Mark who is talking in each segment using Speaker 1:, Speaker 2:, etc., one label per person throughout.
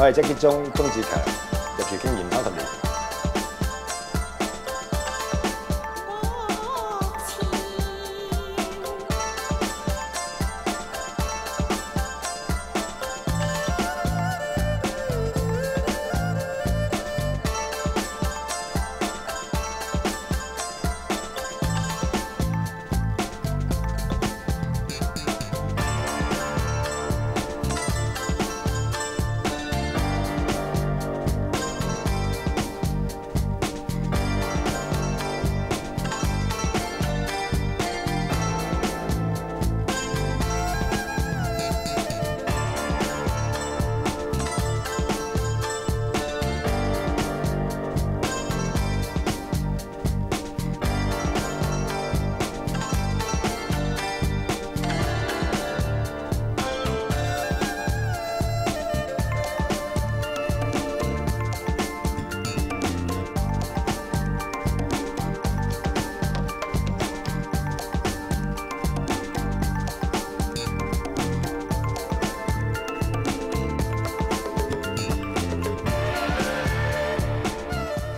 Speaker 1: 我係即擊鐘志強，入廚經驗30年。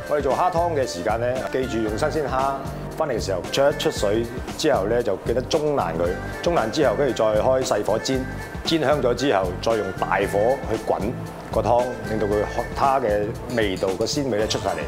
Speaker 1: 我哋做蝦湯嘅時間咧，記住用新鮮蝦，翻嚟嘅時候出水之後咧，就記得中爛佢，中爛之後跟住再開細火煎，煎香咗之後，再用大火去滾個湯，令到佢蝦嘅味道個鮮味咧出晒嚟。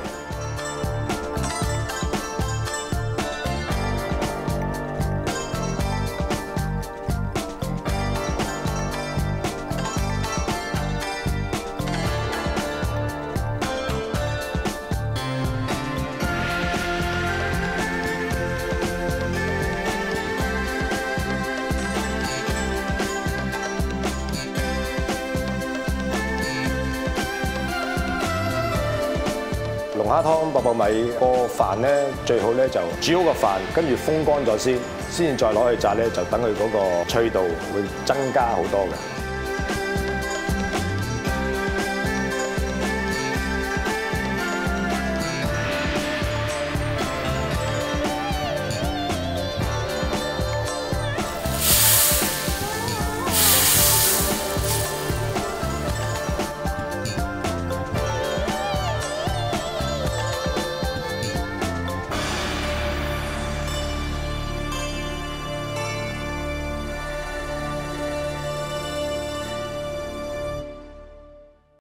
Speaker 1: 龍蝦湯爆爆米個飯咧，最好咧就煮好個飯，跟住風乾咗先，再攞去炸咧，就等佢嗰個脆度會增加好多嘅。